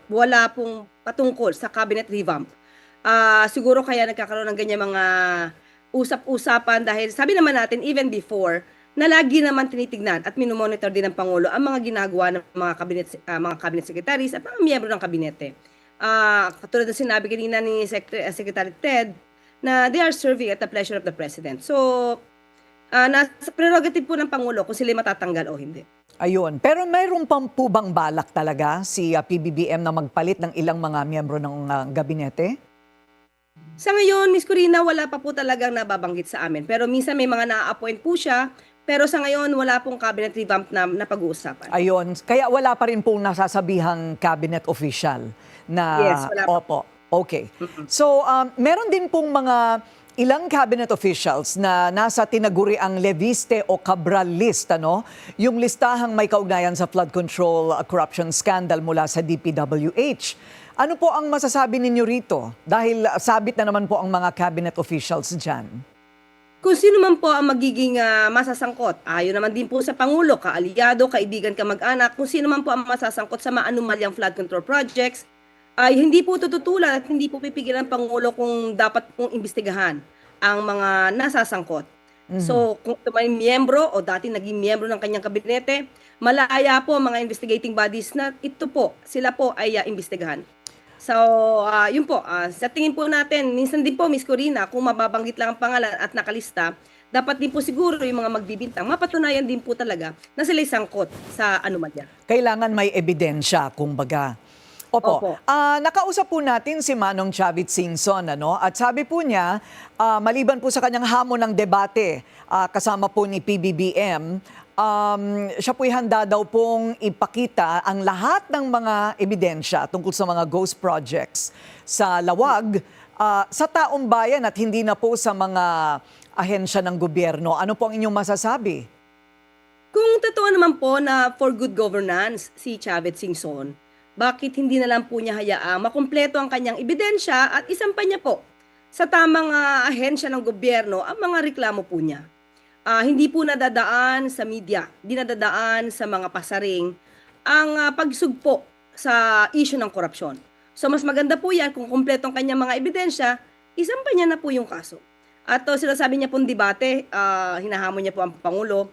wala pong patungkol sa cabinet revamp. Siguro kaya nagkakaroon ng ganyan mga usap-usapan dahil sabi naman natin even before na lagi naman tinitignan at minomonitor din ng Pangulo ang mga ginagawa ng mga cabinet secretaries at mga miyembro ng kabinete. Katulad ng sinabi kanina ni Secretary Ted na they are serving at the pleasure of the President. So, nasa prerogative po ng Pangulo kung sila matatanggal o hindi. Ayun. Pero mayroon pang po bang balak talaga si PBBM na magpalit ng ilang mga miyembro ng gabinete? Sa ngayon, Ms. Corina, wala pa po talagang nababanggit sa amin. Pero minsan may mga na-appoint po siya. Pero sa ngayon, wala pong cabinet revamp na pag-uusapan. Ayun. Kaya wala pa rin pong nasasabihang cabinet official na... Yes, wala pa. Opo. Okay. So, meron din pong mga ilang cabinet officials na nasa tinaguriang Leviste o Cabral list, ano? Yung listahang may kaugnayan sa flood control corruption scandal mula sa DPWH. Ano po ang masasabi ninyo rito? Dahil sabit na naman po ang mga cabinet officials dyan. Kung sino man po ang magiging masasangkot, ayon naman din po sa Pangulo, kaalyado, kaibigan, kamag-anak, kung sino man po ang masasangkot sa maanumalyang flood control projects, ay hindi po tututulan at hindi po pipigilan ng Pangulo kung dapat pong imbestigahan ang mga nasasangkot. So, kung may miyembro o dati naging miyembro ng kanyang kabinete, malaya po ang mga investigating bodies na ito po, sila po ay imbestigahan. So, yun po, sa tingin po natin, minsan din po, Ms. Corina, kung mababanggit lang ang pangalan at nakalista, dapat din po siguro yung mga magbibintang, mapatunayan din po talaga na sila'y sangkot sa anomalya. Kailangan may ebidensya, kumbaga. Opo. Nakausap po natin si Manong Chavit Singson, ano? At sabi po niya, maliban po sa kanyang hamon ng debate, kasama po ni PBBM, siya po'y handa daw pong ipakita ang lahat ng mga ebidensya tungkol sa mga ghost projects sa lawag sa taong bayan at hindi na po sa mga ahensya ng gobyerno. Ano po ang inyong masasabi? Kung totoo naman po na for good governance si Chavit Singson, bakit hindi na lang po niya hayaang makumpleto ang kanyang ebidensya at isampa niya po sa tamang ahensya ng gobyerno ang mga reklamo po niya. Hindi po nadadaan sa media, hindi nadadaan sa mga pasaring ang pagsugpo sa issue ng korupsyon. So mas maganda po yan kung kumpleto ang kanyang mga ebidensya, isampa niya na po yung kaso. At sinasabi niya pong debate, hinahamon niya po ang Pangulo.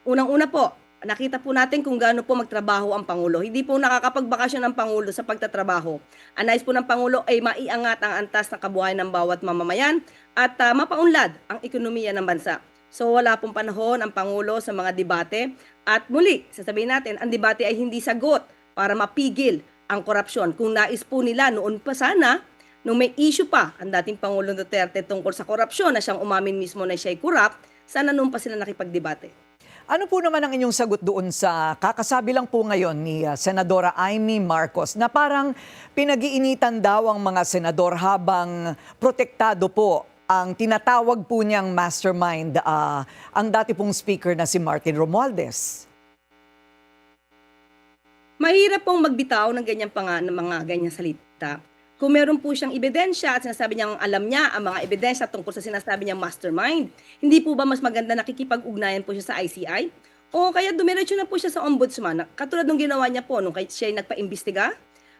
Unang-una po, nakita po natin kung gaano po magtrabaho ang Pangulo. Hindi po nakakapagbakasyon ang Pangulo sa pagtatrabaho. Ang nais po ng Pangulo ay maiangat ang antas ng kabuhayan ng bawat mamamayan at mapaunlad ang ekonomiya ng bansa. So wala pong panahon ang Pangulo sa mga debate. At muli, sasabihin natin, ang debate ay hindi sagot para mapigil ang korupsyon. Kung nais po nila noon pa sana, nung may issue pa ang dating Pangulong Duterte tungkol sa korupsyon na siyang umamin mismo na siya'y corrupt, sana noon pa sila nakipagdebate. Ano po naman ang inyong sagot doon sa kakasabi lang po ngayon ni Senadora Amy Marcos na parang pinag-iinitan daw ang mga senador habang protektado po ang tinatawag po niyang mastermind, ang dati pong speaker na si Martin Romualdez? Mahirap pong magbitaw ng ng mga ganyang salita. Kung meron po siyang ebidensya at sinasabi niyang alam niya ang mga ebidensya tungkol sa sinasabi niyang mastermind, hindi po ba mas maganda nakikipag-ugnayan po siya sa ICI? O kaya dumiretso na po siya sa ombudsman, katulad ng ginawa niya po nung siya ay nagpa-imbestiga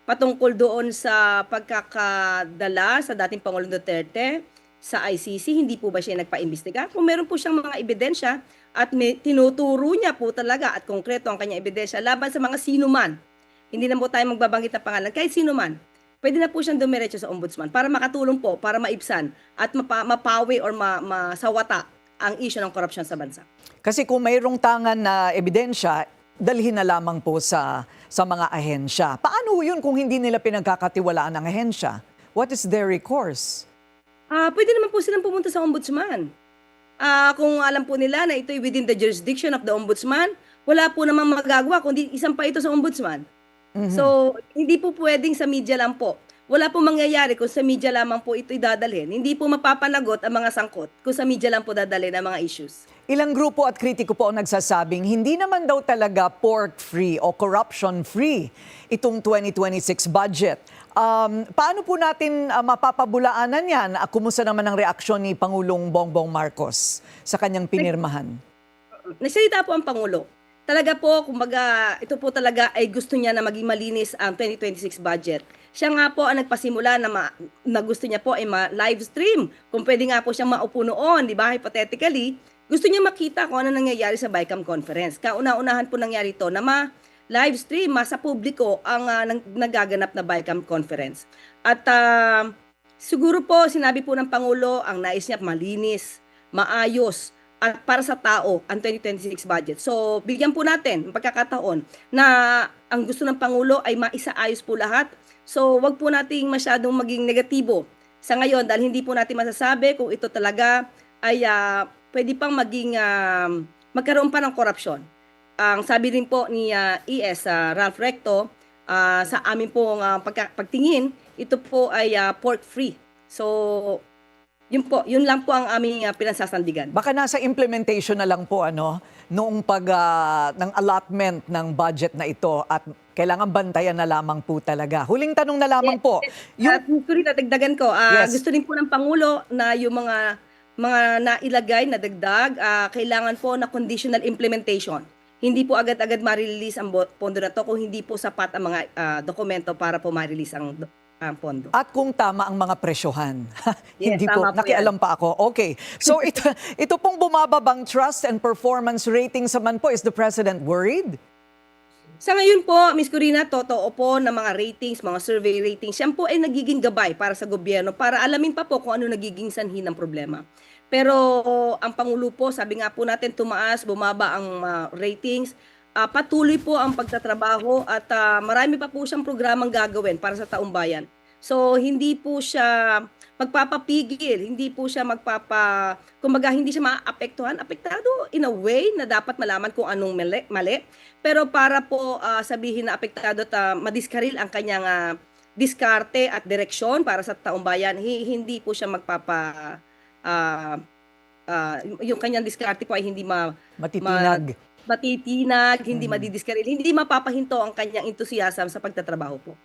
patungkol doon sa pagkakadala sa dating Pangulong Duterte sa ICC, hindi po ba siya nagpa-imbestiga? Kung meron po siyang mga ebidensya at tinuturo niya po talaga at konkreto ang kanyang ebidensya laban sa mga sinuman, hindi na po tayo magbabanggit ng pangalan, kahit sinuman, pwede na po siyang dumiretso sa ombudsman para makatulong po, para maibsan at mapawi or masawata ang issue ng korupsyon sa bansa. Kasi kung mayroong tangan na ebidensya, dalhin na lamang po sa mga ahensya. Paano yun kung hindi nila pinagkakatiwalaan ng ahensya? What is their recourse? Pwede naman po silang pumunta sa ombudsman. Kung alam po nila na ito'y within the jurisdiction of the ombudsman, wala po namang magagawa kundi isang pa ito sa ombudsman. So, hindi po pwedeng sa media lang po. Wala po mangyayari kung sa media lamang po ito'y dadalhin. Hindi po mapapanagot ang mga sangkot kung sa media lang po dadalhin ang mga issues. Ilang grupo at kritiko po ang nagsasabing hindi naman daw talaga pork-free o corruption-free itong 2026 budget. Paano po natin mapapabulaanan yan? Kumusta naman ang reaksyon ni Pangulong Bongbong Marcos sa kanyang pinirmahan? Nagsalita po ang Pangulo talaga po, kumbaga, ito po talaga ay gusto niya na maging malinis ang 2026 budget. Siya nga po ang nagpasimula na gusto niya po ay ma-live stream. Kung pwede nga po siyang maupo noon, di ba, hypothetically, gusto niya makita kung ano nangyayari sa BICAM conference. Kauna-unahan po nangyari ito na live stream, sa publiko ang nagaganap na BICAM conference. At siguro po, sinabi po ng Pangulo, ang nais niya malinis, maayos, at para sa tao ang 2026 budget. So, bigyan po natin ang pagkakataon na ang gusto ng Pangulo ay maisaayos po lahat. So, wag po nating masyadong maging negatibo sa ngayon dahil hindi po natin masasabi kung ito talaga ay pwede pang maging magkaroon pa ng korupsyon. Ang sabi rin po ni ES Ralph Recto, sa amin pong pagtingin, ito po ay pork free. So, yun lang po ang aming pinagsasandigan. Baka nasa implementation na lang po noong ng allotment ng budget na ito at kailangan bantayan na lamang po talaga. Huling tanong na lamang po. Gusto rin natagdagan ko. Yes. Gusto rin po ng Pangulo na yung mga nailagay na dagdag, kailangan po na conditional implementation. Hindi po agad-agad ma-release ang pondo na to kung hindi po sapat ang mga dokumento para po ma-release ang pondo. At kung tama ang mga presyohan. Yes, Hindi po, tama po nakialam pa ako. Okay. So ito pong bumababang trust and performance ratings naman po, is the President worried? Sa ngayon po, Ms. Corina, totoo po na mga ratings, mga survey ratings, yan po ay nagiging gabay para sa gobyerno para alamin pa po kung ano nagiging sanhi ng problema. Pero ang Pangulo po, sabi nga po natin, tumaas, bumaba ang ratings, patuloy po ang pagtatrabaho at marami pa po siyang programang gagawin para sa taong bayan. So, hindi po siya magpapapigil, hindi po siya kumbaga hindi siya maapektuhan, apektado in a way na dapat malaman kung anong mali. Pero para po sabihin na apektado at madiskaril ang kanyang diskarte at direksyon para sa taong bayan, hindi po siya yung kanyang diskarte po ay hindi Matitinag. matitinag, hindi madidiskaril, hindi mapapahinto ang kanyang entusiasm sa pagtatrabaho po.